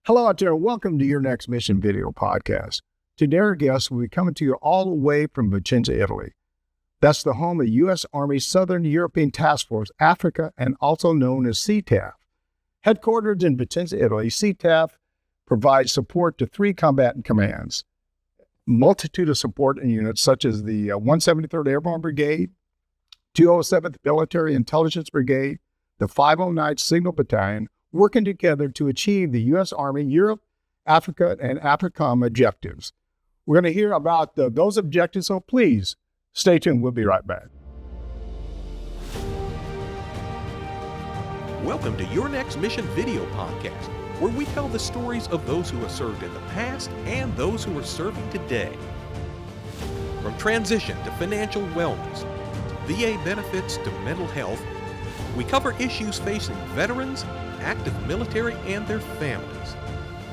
Hello out there, and welcome to your next mission video podcast. Today our guest will be coming to you all the way from Vicenza, Italy. That's the home of U.S. Army Southern European Task Force, Africa, and also known as CSTAF. Headquartered in Vicenza, Italy, CSTAF provides support to 3 combatant commands, multitude of support units such as the 173rd Airborne Brigade, 207th Military Intelligence Brigade, the 509th Signal Battalion, working together to achieve the U.S. Army Europe, Africa, and AFRICOM objectives. We're going to hear about those objectives, so please stay tuned. We'll be right back. Welcome to Your Next Mission video podcast, where we tell the stories of those who have served in the past and those who are serving today. From transition to financial wellness, VA benefits to mental health, we cover issues facing veterans, active military, and their families.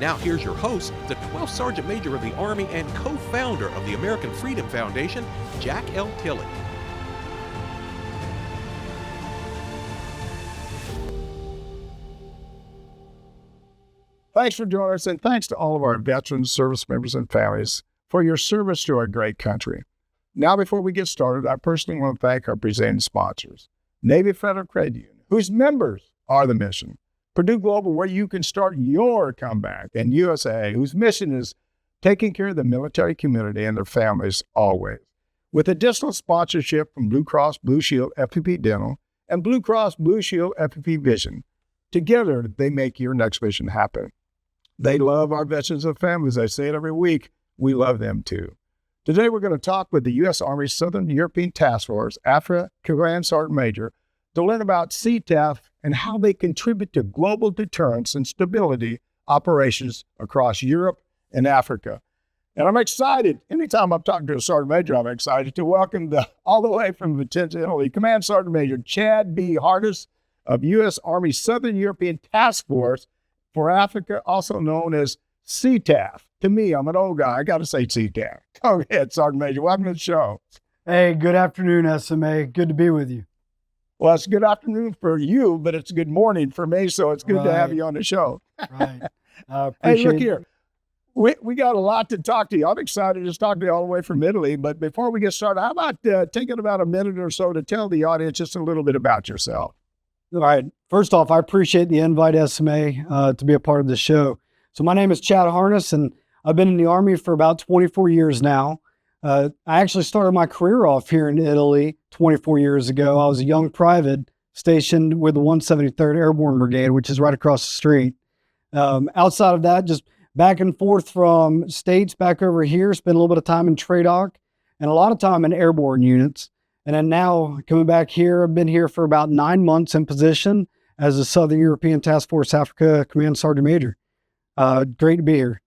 Now here's your host, the 12th Sergeant Major of the Army and co-founder of the American Freedom Foundation, Jack L. Tilley. Thanks for joining us, and thanks to all of our veterans, service members, and families for your service to our great country. Now, before we get started, I personally want to thank our presenting sponsors, Navy Federal Credit Union, whose members are the mission, Purdue Global, where you can start your comeback, and USA, whose mission is taking care of the military community and their families always. With additional sponsorship from Blue Cross Blue Shield FPP Dental and Blue Cross Blue Shield FPP Vision. Together, they make your next mission happen. They love our veterans and families. I say it every week. We love them too. Today, we're going to talk with the U.S. Army Southern European Task Force, Africa Command Sergeant Major, to learn about CSTAF and how they contribute to global deterrence and stability operations across Europe and Africa. And I'm excited. Anytime I'm talking to a Sergeant Major, I'm excited to welcome all the way from Vicenza, Italy, Command Sergeant Major Chad B. of U.S. Army Southern European Task Force for Africa, also known as CSTAF. To me, I'm an old guy. I got to say CSTAF. Go ahead, Sergeant Major. Welcome to the show. Hey, good afternoon, SMA. Good to be with you. Well, it's good afternoon for you, but it's good morning for me, so it's good to have you on the show. Right. Hey, look here. We got a lot to talk to you. I'm excited to talk to you all the way from Italy, but before we get started, how about taking about a minute or so to tell the audience just a little bit about yourself? All right. First off, I appreciate the invite, SMA, to be a part of the show. So my name is Chad Harness, and I've been in the Army for about 24 years now. I actually started my career off here in Italy 24 years ago. I was a young private stationed with the 173rd Airborne Brigade, which is right across the street. Outside of that, just back and forth from states back over here, spent a little bit of time in TRADOC and a lot of time in airborne units. And then now coming back here, I've been here for about 9 months in position as a Southern European Task Force Africa Command Sergeant Major. Great to be here.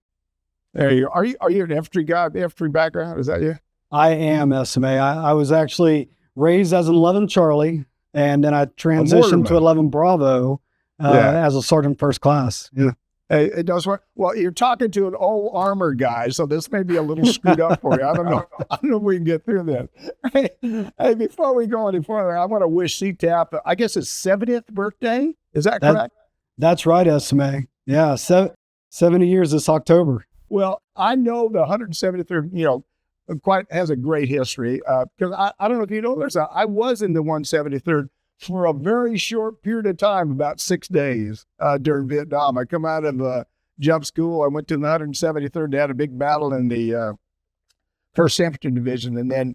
There you are. Are you an infantry guy, infantry background? Is that you? I am, SMA. I was actually raised as an 11 Charlie, and then I transitioned to 11 Bravo as a sergeant first class. Yeah. Hey, it does work. Well, you're talking to an old armor guy, so this may be a little screwed up for you. I don't know. I don't know if we can get through this. Hey, before we go any further, I want to wish CSTAF, I guess it's 70th birthday. Is that correct? That's right, SMA. Yeah, 70 years this October. Well, I know the 173rd, quite has a great history. Because I don't know if you know this, I was in the 173rd for a very short period of time, about 6 days during Vietnam. I come out of jump school. I went to the 173rd. They had a big battle in the 1st Infantry Division, and then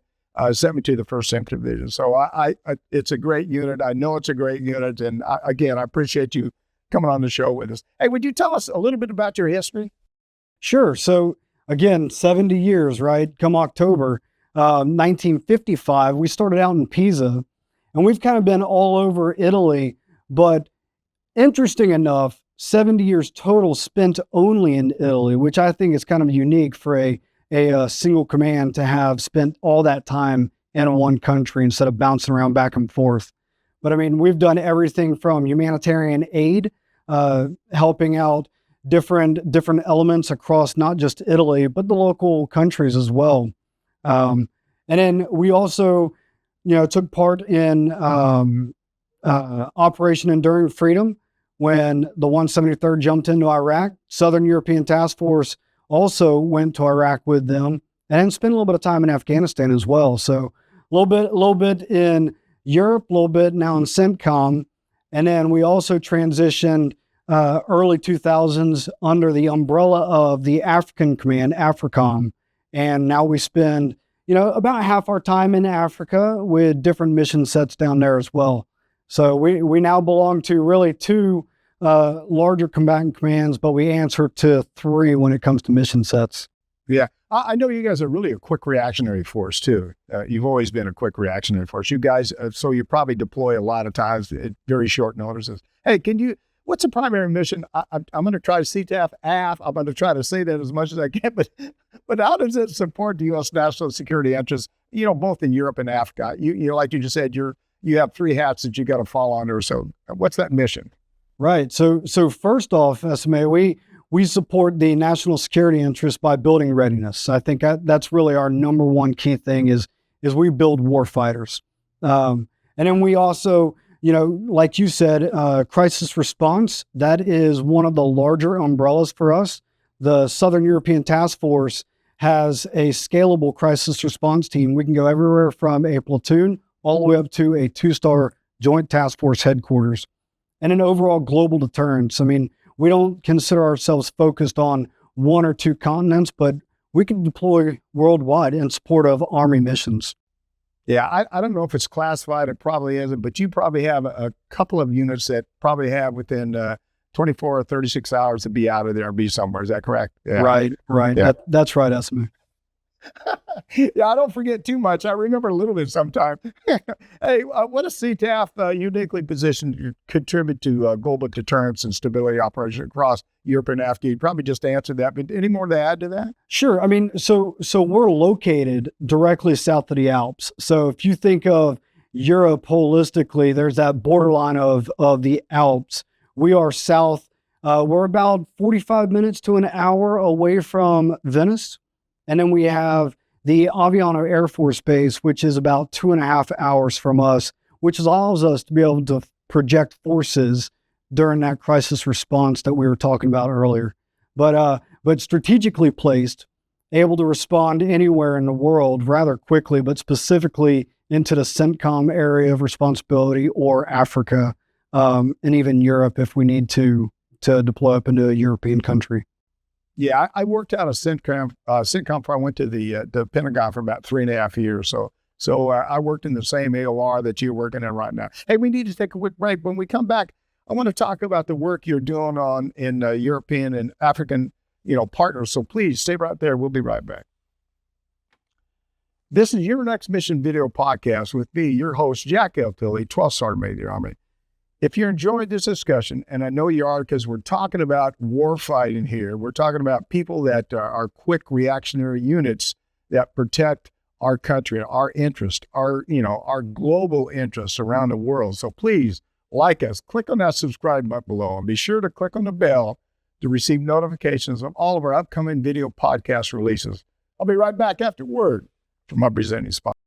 sent me to the 1st Infantry Division. So I it's a great unit. I know it's a great unit. And again, I appreciate you coming on the show with us. Hey, would you tell us a little bit about your history? Sure. So again, 70 years, right? Come October 1955, we started out in Pisa, and we've kind of been all over Italy. But interesting enough, 70 years total spent only in Italy, which I think is kind of unique for a single command to have spent all that time in one country instead of bouncing around back and forth. But I mean, we've done everything from humanitarian aid, helping out different elements across not just Italy, but the local countries as well. And then we also, took part in Operation Enduring Freedom, when the 173rd jumped into Iraq. Southern European Task Force also went to Iraq with them and then spent a little bit of time in Afghanistan as well. So a little bit in Europe, a little bit now in CENTCOM. And then we also transitioned early 2000s under the umbrella of the African Command, AFRICOM. And now we spend, about half our time in Africa with different mission sets down there as well. So we now belong to really two larger combatant commands, but we answer to three when it comes to mission sets. Yeah. I know you guys are really a quick reactionary force too. You've always been a quick reactionary force. You guys, so you probably deploy a lot of times at very short notices. Hey, what's the primary mission? I'm going to try to SETAF-AF. I'm going to try to say that as much as I can, but how does it support the U.S. national security interests, both in Europe and Africa? You like you just said, you have three hats that you got to fall under. So what's that mission? Right. So first off, SMA, we support the national security interests by building readiness. I think that's really our number one key thing is we build war fighters. And then we also, like you said, crisis response, that is one of the larger umbrellas for us. The Southern European Task Force has a scalable crisis response team. We can go everywhere from a platoon all the way up to a 2-star joint task force headquarters. And an overall global deterrence. I mean, we don't consider ourselves focused on one or two continents, but we can deploy worldwide in support of Army missions. Yeah, I don't know if it's classified, it probably isn't, but you probably have a couple of units that probably have within 24 or 36 hours to be out of there and be somewhere. Is that correct? Yeah. Right. Yeah. That's right, SMA. Yeah, I don't forget too much. I remember a little bit sometime. Hey, what is CTAF uniquely positioned to contribute to global deterrence and stability operations across Europe and Africa? You probably just answered that, but any more to add to that? Sure. I mean, so we're located directly south of the Alps. So if you think of Europe holistically, there's that borderline of the Alps. We are south. We're about 45 minutes to an hour away from Venice. And then we have the Aviano Air Force Base, which is about 2.5 hours from us, which allows us to be able to project forces during that crisis response that we were talking about earlier. But strategically placed, able to respond anywhere in the world rather quickly, but specifically into the CENTCOM area of responsibility or Africa, and even Europe if we need to deploy up into a European country. Yeah, I worked out of CENTCOM before I went to the Pentagon for about 3.5 years. So I worked in the same AOR that you're working in right now. Hey, we need to take a quick break. When we come back, I want to talk about the work you're doing in European and African, partners. So please stay right there. We'll be right back. This is Your Next Mission Video Podcast with me, your host, Jack L. Tilley, 12th Sergeant Major of the Army. If you enjoyed this discussion, and I know you are because we're talking about war fighting here, we're talking about people that are quick reactionary units that protect our country, our interest, our global interests around the world. So please like us, click on that subscribe button below, and be sure to click on the bell to receive notifications of all of our upcoming video podcast releases. I'll be right back after word from my presenting sponsor.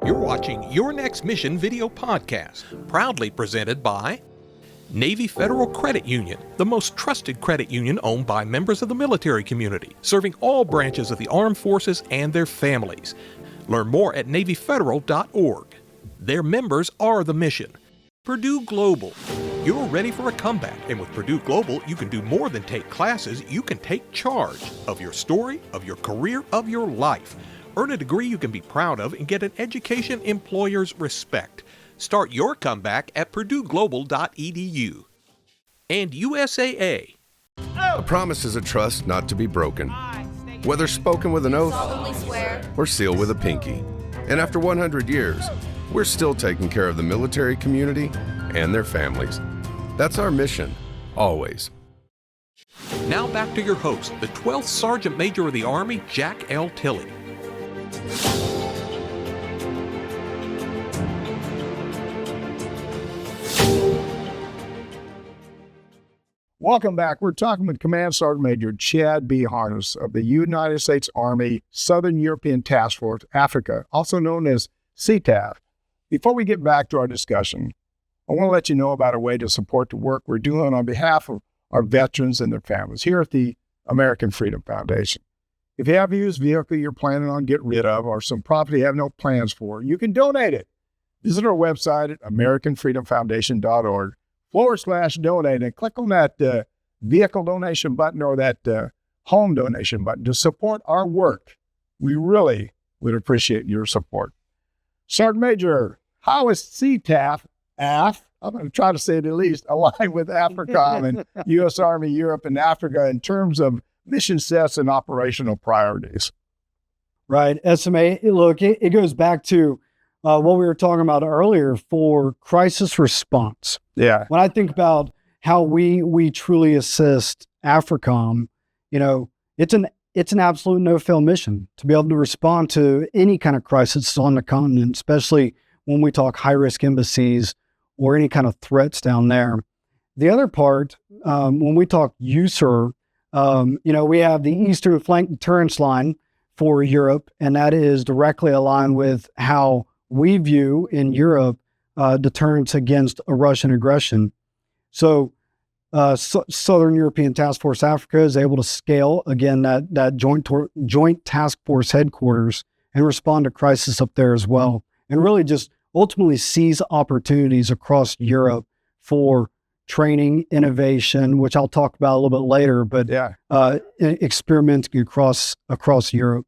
You're watching Your Next Mission Video Podcast, proudly presented by Navy Federal Credit Union, the most trusted credit union owned by members of the military community, serving all branches of the armed forces and their families. Learn more at NavyFederal.org. Their members are the mission. Purdue Global. You're ready for a comeback, and with Purdue Global, you can do more than take classes. You can take charge of your story, of your career, of your life. Earn a degree you can be proud of and get an education employers respect. Start your comeback at purdueglobal.edu. And USAA. A promise is a trust not to be broken, whether spoken with an oath or sealed with a pinky. And after 100 years, we're still taking care of the military community and their families. That's our mission, always. Now back to your host, the 12th Sergeant Major of the Army, Jack L. Tilley. Welcome back. We're talking with Command Sergeant Major Chad B. Harness of the United States Army Southern European Task Force, Africa, also known as CTAF. Before we get back to our discussion, I want to let you know about a way to support the work we're doing on behalf of our veterans and their families here at the American Freedom Foundation. If you have a used vehicle you're planning on getting rid of or some property you have no plans for, you can donate it. Visit our website at americanfreedomfoundation.org/donate and click on that vehicle donation button or that home donation button to support our work. We really would appreciate your support. Sergeant Major, how is CSTAF-AF, I'm going to try to say it at least, aligned with AFRICOM and U.S. Army Europe and Africa in terms of mission sets and operational priorities? Right. SMA, look, it goes back to what we were talking about earlier for crisis response. Yeah. When I think about how we truly assist AFRICOM, it's an absolute no-fail mission to be able to respond to any kind of crisis on the continent, especially when we talk high-risk embassies or any kind of threats down there. The other part, when we talk USER, we have the Eastern Flank Deterrence Line for Europe, and that is directly aligned with how we view in Europe deterrence against a Russian aggression. So Southern European Task Force Africa is able to scale, again, that joint task force headquarters and respond to crisis up there as well, and really just ultimately seize opportunities across Europe for training, innovation, which I'll talk about a little bit later, but experimenting across Europe.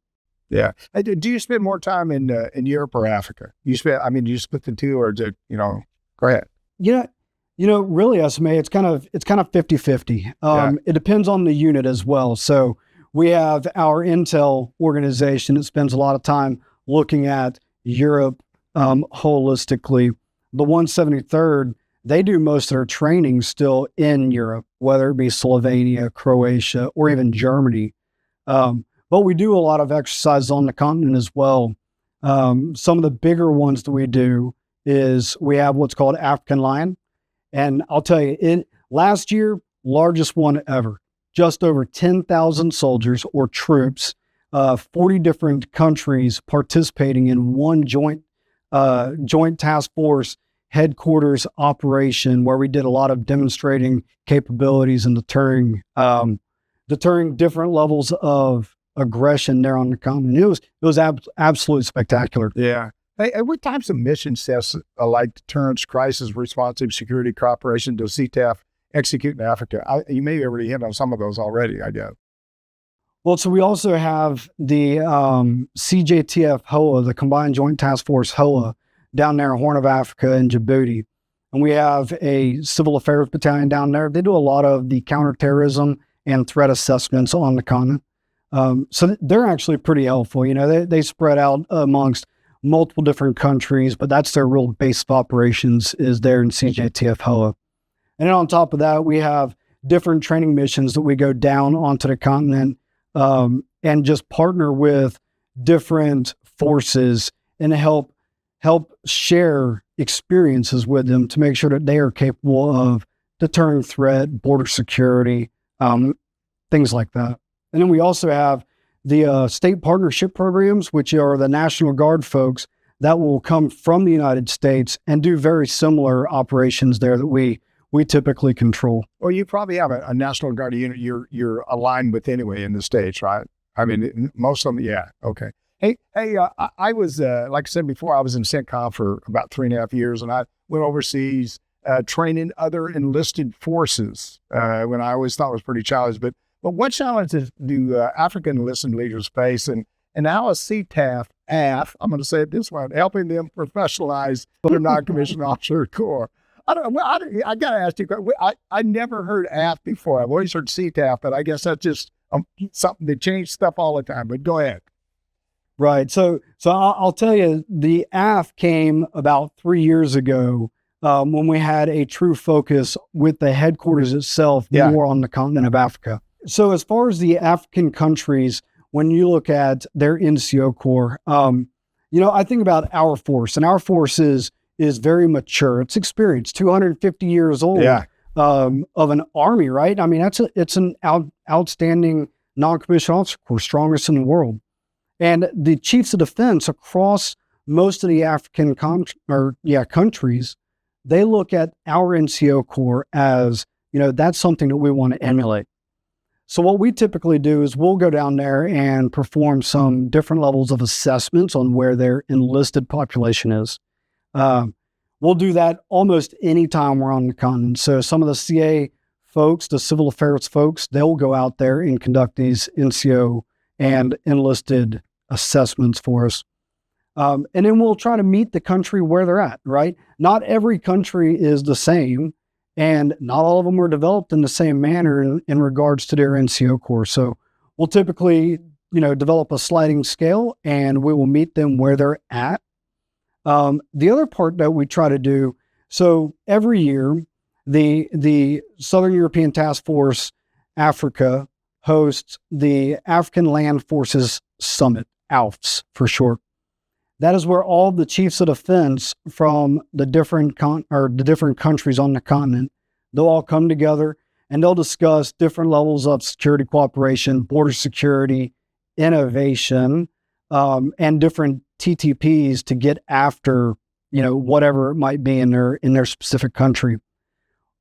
Yeah. Do you spend more time in Europe or Africa? Do you split the two, or go ahead. Really, SMA, it's kind of 50-50. It depends on the unit as well. So we have our intel organization that spends a lot of time looking at Europe holistically. The 173rd, they do most of their training still in Europe, whether it be Slovenia, Croatia, or even Germany. But we do a lot of exercises on the continent as well. Some of the bigger ones that we do is we have what's called African Lion. And I'll tell you, last year, largest one ever, just over 10,000 soldiers or troops, 40 different countries participating in one joint task force headquarters operation where we did a lot of demonstrating capabilities and deterring different levels of aggression there on the continent. It was absolutely spectacular. Yeah. Hey, what types of mission sets like deterrence, crisis, responsive, security, cooperation does CSTAF execute in Africa? You may have already hit on some of those already, I guess. Well, so we also have the CJTF HOA, the Combined Joint Task Force HOA, down there in Horn of Africa and Djibouti. And we have a civil affairs battalion down there. They do a lot of the counterterrorism and threat assessments on the continent. So they're actually pretty helpful. They spread out amongst multiple different countries, but that's their real base of operations is there in CJTF HOA. And then on top of that, we have different training missions that we go down onto the continent and just partner with different forces and help share experiences with them to make sure that they are capable of deterring threat, border security, things like that. And then we also have the state partnership programs, which are the National Guard folks that will come from the United States and do very similar operations there that we typically control. Well, you probably have a National Guard unit you're aligned with anyway in the States, right? I mean, most of them, yeah. Okay. Hey, I was, like I said before, I was in CENTCOM for about 3.5 years, and I went overseas training other enlisted forces when I always thought it was pretty challenging. But what challenges do African enlisted leaders face, and how is CSTAF-AF, I'm going to say it this way, helping them professionalize their non-commissioned officer corps? I got to ask you, I never heard AF before. I've always heard CSTAF, but I guess that's just something that changes stuff all the time. But go ahead. Right. So I'll tell you, the AF came about 3 years ago when we had a true focus with the headquarters itself more on the continent of Africa. So as far as the African countries, when you look at their NCO Corps, I think about our force, and our force is very mature. It's experienced, 250 years old of an army, right? I mean, it's an outstanding non-commissioned officer corps, strongest in the world. And the chiefs of defense across most of the African countries, they look at our NCO Corps as, that's something that we want to emulate. So what we typically do is we'll go down there and perform some different levels of assessments on where their enlisted population is. We'll do that almost any time we're on the continent. So some of the CA folks, the civil affairs folks, they'll go out there and conduct these NCO and enlisted assessments for us. And then we'll try to meet the country where they're at, right? Not every country is the same, and not all of them were developed in the same manner in regards to their NCO Corps. So we'll typically, develop a sliding scale, and we will meet them where they're at. The other part that we try to do, so every year, the Southern European Task Force Africa hosts the African Land Forces Summit, ALFS for short. That is where all the chiefs of defense from the different countries on the continent, they'll all come together and they'll discuss different levels of security cooperation, border security, innovation, and different TTPs to get after, whatever it might be in their specific country.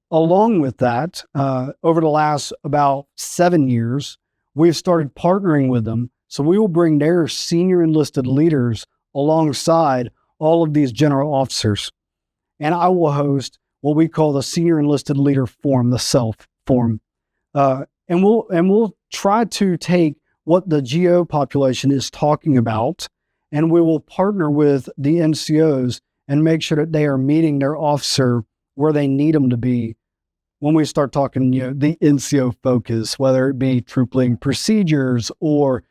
Along with that, over the last about 7 years, we've started partnering with them. So we will bring their senior enlisted leaders alongside all of these general officers. And I will host what we call the Senior Enlisted Leader Forum, the SELF Forum. And we'll try to take what the GO population is talking about, and we will partner with the NCOs and make sure that they are meeting their officer where they need them to be when we start talking, the NCO focus, whether it be troop leading procedures or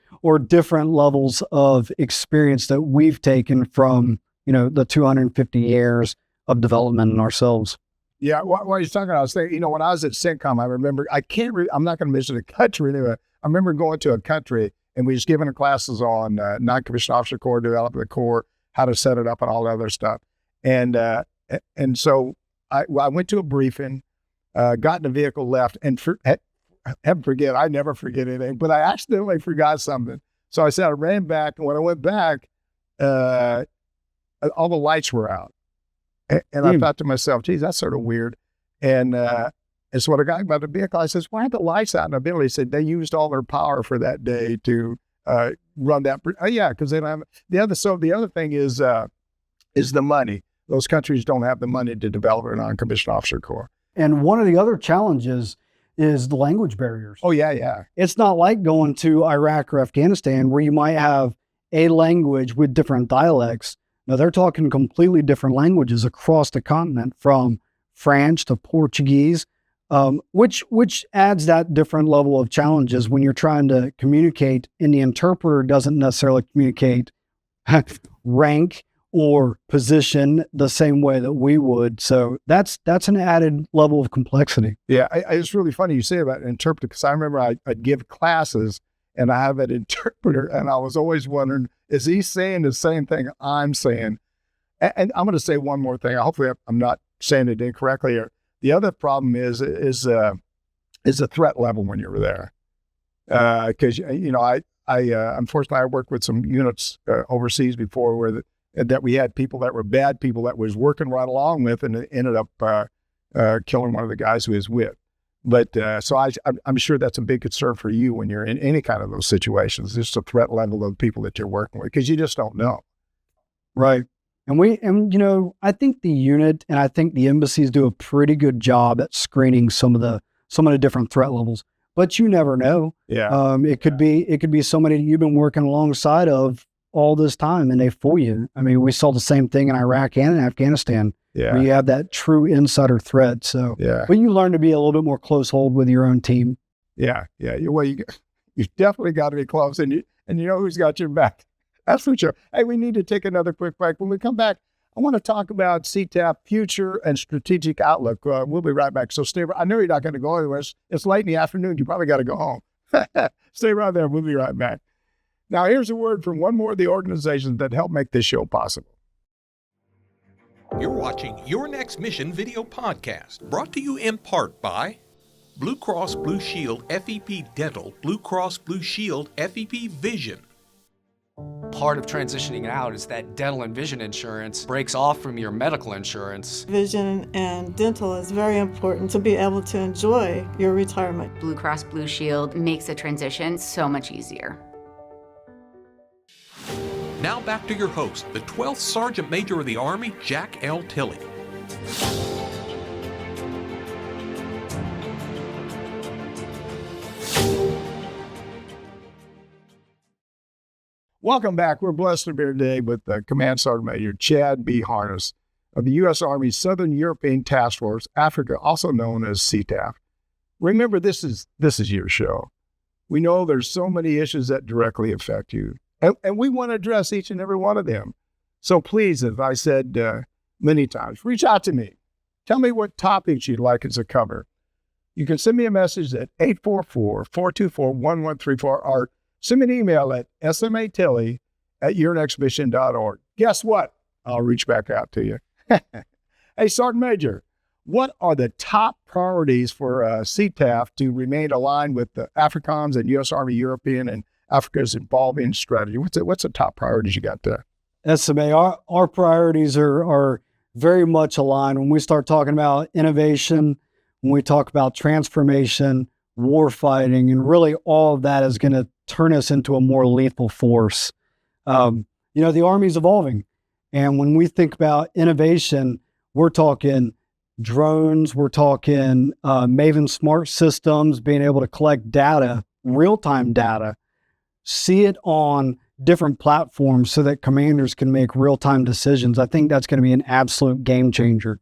different levels of experience that we've taken from, the 250 years of development in ourselves. Yeah, while you're talking, I was thinking, when I was at CENTCOM, I remember, I'm not going to mention a country anyway. I remember going to a country and we was given classes on non-commissioned officer corps, developing the corps, how to set it up and all that other stuff. And so I went to a briefing, got in the vehicle, left, and I never forget anything, but I accidentally forgot something. So I said, I ran back, and when I went back, all the lights were out. And I thought to myself, geez, that's sort of weird. And so when I got about the vehicle, I says, why are the lights out? And Billy said, they used all their power for that day to run that. Yeah, because they don't have the other thing is the money. Those countries don't have the money to develop a non-commissioned officer corps. And one of the other challenges is the language barriers. Oh, yeah. It's not like going to Iraq or Afghanistan where you might have a language with different dialects. No, they're talking completely different languages across the continent, from French to Portuguese, which adds that different level of challenges when you're trying to communicate, and the interpreter doesn't necessarily communicate rank or position the same way that we would. So that's an added level of complexity. Yeah, it's really funny you say about an interpreter, because I remember I'd give classes and I have an interpreter, and I was always wondering, is he saying the same thing I'm saying? And I'm going to say one more thing. Hopefully I'm not saying it incorrectly here. The other problem is the threat level when you were there. Because, I unfortunately, I worked with some units overseas before that we had people that were bad people that was working right along with, and it ended up killing one of the guys who he was with. But so I'm sure that's a big concern for you when you're in any kind of those situations, just the threat level of the people that you're working with, because you just don't know. Right. And I think the unit and I think the embassies do a pretty good job at screening some of the different threat levels, but you never know. Yeah. It could be somebody that you've been working alongside of all this time and they fool you. I mean, we saw the same thing in Iraq and in Afghanistan. Yeah. Where you have that true insider threat. So, yeah. But you learn to be a little bit more close hold with your own team. Yeah. Well, you definitely got to be close, and you know who's got your back. That's for sure. Hey, we need to take another quick break. When we come back, I want to talk about CTAF future and strategic outlook. We'll be right back. So stay. I know you're not going to go anywhere. It's late in the afternoon. You probably got to go home. Stay right there. We'll be right back. Now, here's a word from one more of the organizations that help make this show possible. You're watching Your Next Mission video podcast, brought to you in part by Blue Cross Blue Shield FEP Dental, Blue Cross Blue Shield FEP Vision, part of transitioning out is that dental and vision insurance breaks off from your medical insurance. Vision and dental is very important to be able to enjoy your retirement. Blue Cross Blue Shield makes the transition so much easier. Now back to your host, the 12th Sergeant Major of the Army, Jack L. Tilley. Welcome back. We're blessed to be here today with Command Sergeant Major Chad B. Harness of the U.S. Army Southern European Task Force, Africa, also known as CTAF. Remember, this is your show. We know there's so many issues that directly affect you, and we want to address each and every one of them. So please, as I said many times, reach out to me. Tell me what topics you'd like us to cover. You can send me a message at 844-424-1134 or send me an email at smatilley@yournextmission.org. Guess what? I'll reach back out to you. Hey, Sergeant Major, what are the top priorities for CTAF to remain aligned with the AFRICOM's and U.S. Army European and Africa's evolving strategy? What's the top priorities you got there? SMA, our priorities are very much aligned. When we start talking about innovation, when we talk about transformation, war fighting, and really all of that is going to turn us into a more lethal force. The Army's evolving. And when we think about innovation, we're talking drones, we're talking Maven smart systems, being able to collect data, real-time data, see it on different platforms so that commanders can make real-time decisions. I think that's going to be an absolute game changer.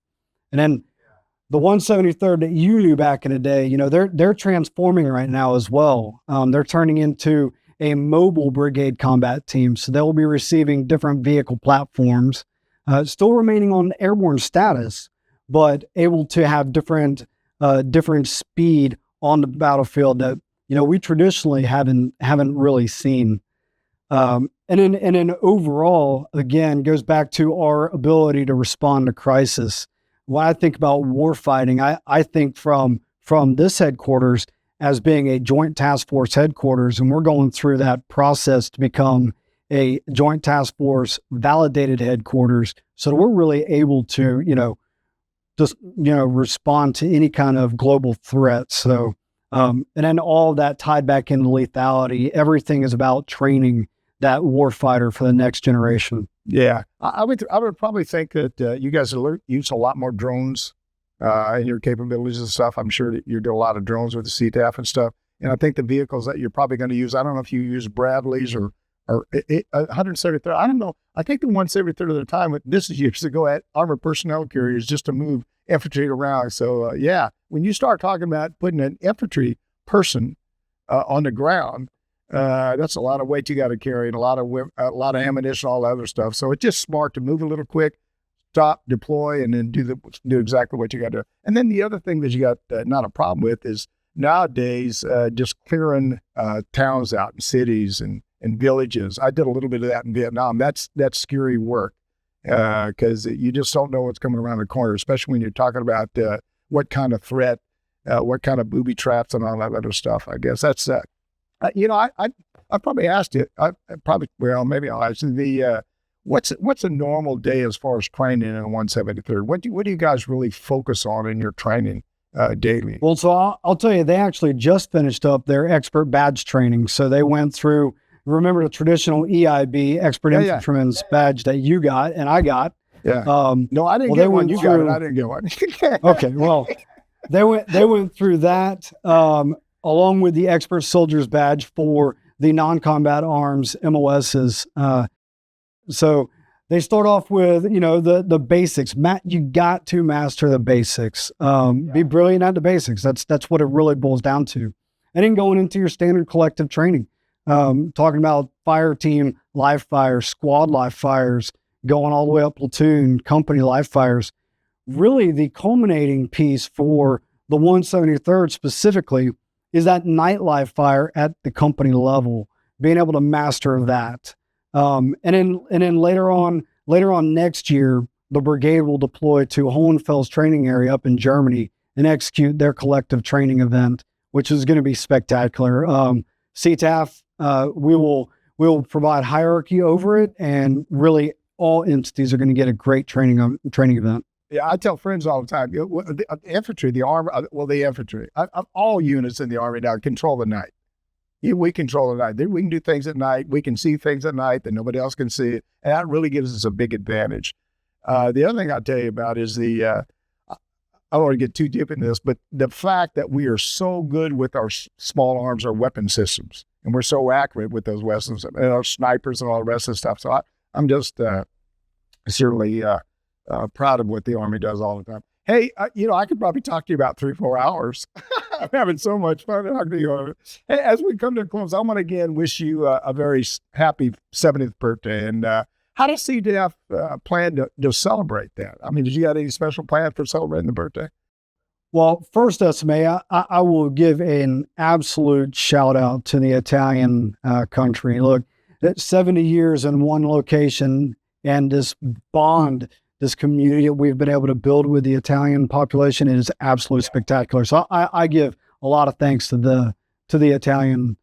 And then the 173rd that you knew back in the day, they're transforming right now as well. They're turning into a mobile brigade combat team. So they'll be receiving different vehicle platforms, still remaining on airborne status, but able to have different speed on the battlefield that, we traditionally haven't really seen. And then overall, again, goes back to our ability to respond to crisis. When I think about war fighting, I think from this headquarters as being a joint task force headquarters, and we're going through that process to become a joint task force validated headquarters, so that we're really able to, respond to any kind of global threat. So, and then all of that tied back into lethality. Everything is about training that war fighter for the next generation. Yeah, I would probably think that you guys use a lot more drones in your capabilities and stuff. I'm sure that you do a lot of drones with the CTAF and stuff. And I think the vehicles that you're probably going to use, I don't know if you use Bradleys or 173rd. I don't know. I think the 173rd of the time, this is used to go at armored personnel carriers just to move infantry around. So when you start talking about putting an infantry person on the ground, that's a lot of weight you got to carry and a lot of ammunition, all that other stuff. So it's just smart to move a little quick, stop, deploy, and then do exactly what you got to do. And then the other thing that you got not a problem with is nowadays just clearing towns out and cities and villages. I did a little bit of that in Vietnam. That's scary work because you just don't know what's coming around the corner, especially when you're talking about what kind of threat, what kind of booby traps and all that other stuff. I guess that's I probably asked you. Maybe I'll ask you what's a normal day as far as training in 173rd? What do you guys really focus on in your training daily? Well, so I'll tell you, they actually just finished up their expert badge training. So they went through. Remember the traditional EIB, expert infantryman's badge that you got and I got. Yeah. No, I didn't get one. You got it. I didn't get one. Okay. Well, they went through that. Along with the expert soldier's badge for the non-combat arms MOSs. So they start off with, the basics. You got to master the basics. Be brilliant at the basics. That's what it really boils down to. And then going into your standard collective training, talking about fire team live fires, squad live fires, going all the way up platoon, company live fires. Really the culminating piece for the 173rd specifically is that night live fire at the company level, being able to master that. And then later on next year, the brigade will deploy to Hohenfels training area up in Germany and execute their collective training event, which is going to be spectacular. CTAF, we we'll provide hierarchy over it, and really all entities are going to get a great training event. Yeah, I tell friends all the time, the infantry, the Army, the infantry, all units in the Army now control the night. We control the night. We can do things at night. We can see things at night that nobody else can see. And that really gives us a big advantage. The other thing I'll tell you about is I don't want to get too deep into this, but the fact that we are so good with our small arms, our weapon systems, and we're so accurate with those weapons and our snipers and all the rest of the stuff. So I'm just certainly proud of what the Army does all the time. Hey, I could probably talk to you about 3-4 hours. I'm having so much fun talking to you. Hey, as we come to a close, I want to again wish you a very happy 70th birthday. And how does CDF plan to celebrate that? I mean, did you got any special plan for celebrating the birthday? Well, first, SMA, I will give an absolute shout out to the Italian country. Look, that's 70 years in one location, and this bond, this community that we've been able to build with the Italian population is absolutely spectacular. So I give a lot of thanks to the Italian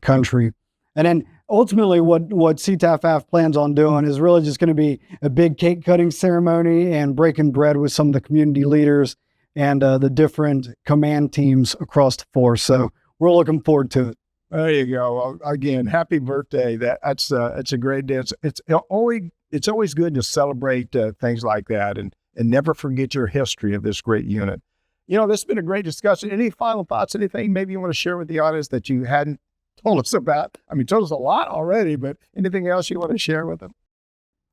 country. And then ultimately what SETAF-AF plans on doing is really just going to be a big cake cutting ceremony and breaking bread with some of the community leaders and the different command teams across the force. So we're looking forward to it. There you go. Well, again, happy birthday. It's a great day. It's always good to celebrate things like that and never forget your history of this great unit. This has been a great discussion. Any final thoughts, anything maybe you want to share with the audience that you hadn't told us about? I mean, told us a lot already, but anything else you want to share with them?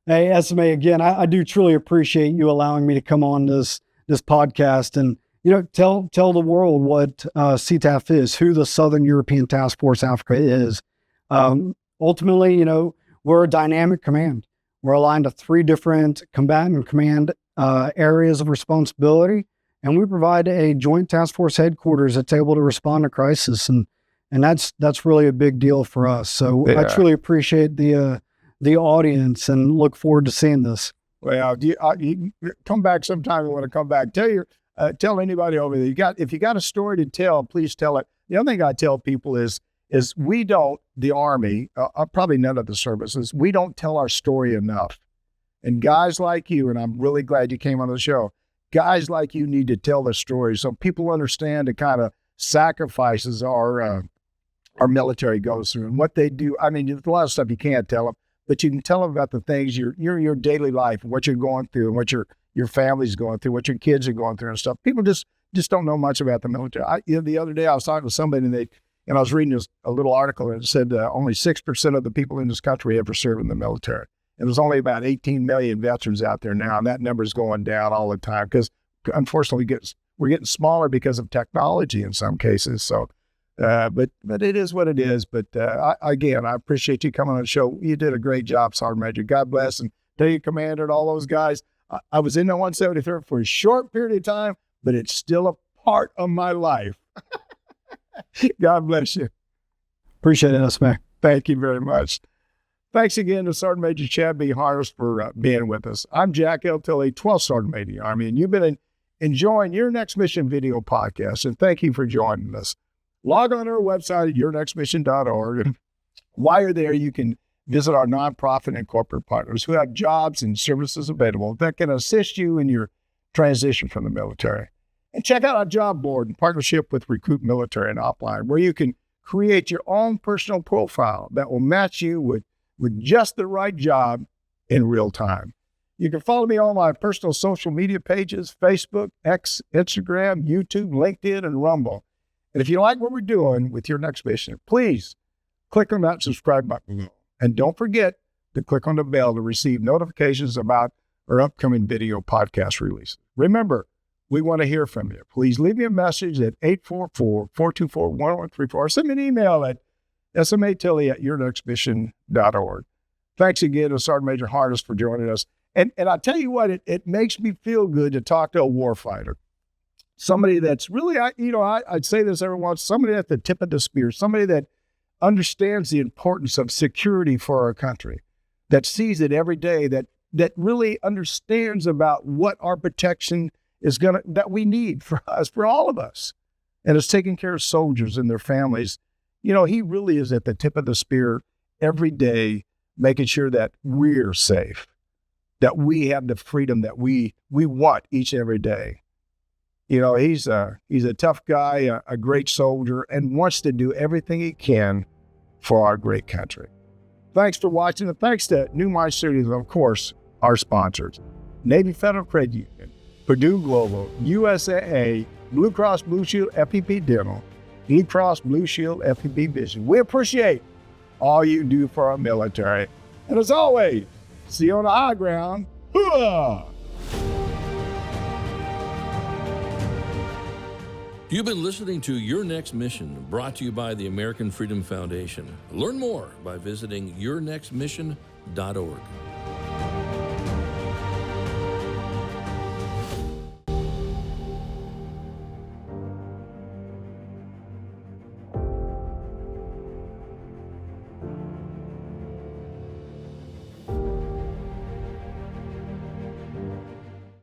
Hey, SMA, again, I do truly appreciate you allowing me to come on this podcast and, tell the world what SETAF is, who the Southern European Task Force Africa is. Ultimately, we're a dynamic command. We're aligned to 3 different combatant command areas of responsibility, and we provide a joint task force headquarters that's able to respond to crisis, and that's really a big deal for us. So yeah. I truly appreciate the audience and look forward to seeing this. Well, you come back sometime. You want to come back? Tell anybody over there. If you got a story to tell, please tell it. The other thing I tell people is we don't, the Army, probably none of the services, we don't tell our story enough. And guys like you, and I'm really glad you came on the show, guys like you need to tell the story so people understand the kind of sacrifices our military goes through and what they do. I mean, there's a lot of stuff you can't tell them, but you can tell them about the things your daily life, what you're going through, and what your family's going through, what your kids are going through and stuff. People just don't know much about the military. The other day I was talking to somebody and I was reading a little article and it said only 6% of the people in this country ever served in the military. And there's only about 18 million veterans out there now, and that number is going down all the time because, unfortunately, we're getting smaller because of technology in some cases. So, but it is what it is. But again, I appreciate you coming on the show. You did a great job, Sergeant Major. God bless, and tell you, Commander, and all those guys. I was in the 173rd for a short period of time, but it's still a part of my life. God bless you. Appreciate it, SMA. Thank you very much. Thanks again to Sergeant Major Chad B. for being with us. I'm Jack L. Tilley, 12th Sergeant Major Army, and you've been enjoying Your Next Mission video podcast, and thank you for joining us. Log on to our website at yournextmission.org, and while you're there, you can visit our nonprofit and corporate partners who have jobs and services available that can assist you in your transition from the military. And check out our job board in partnership with Recruit Military and Upline, where you can create your own personal profile that will match you with just the right job in real time. You can follow me on my personal social media pages, Facebook, X, Instagram, YouTube, LinkedIn, and Rumble. And if you like what we're doing with Your Next Mission, please click on that subscribe button below. And don't forget to click on the bell to receive notifications about our upcoming video podcast release. Remember, we want to hear from you. Please leave me a message at 844-424-1134 or send me an email at smatilley@yournextmission.org. Thanks again to Sergeant Major Harness for joining us. And I tell you what, it makes me feel good to talk to a warfighter. Somebody that's really, I'd say this every once, somebody at the tip of the spear, somebody that understands the importance of security for our country, that sees it every day, that really understands about what our protection is that we need for us, for all of us, and is taking care of soldiers and their families. He really is at the tip of the spear, every day, making sure that we're safe, that we have the freedom that we want each and every day. You know, he's a tough guy, a great soldier, and wants to do everything he can for our great country. Thanks for watching, and thanks to New Mind Studios, and of course, our sponsors, Navy Federal Credit Union, Purdue Global, USAA, Blue Cross Blue Shield FPP Dental, Blue Cross Blue Shield FPP Vision. We appreciate all you do for our military. And as always, see you on the high ground. Hooah! You've been listening to Your Next Mission, brought to you by the American Freedom Foundation. Learn more by visiting yournextmission.org.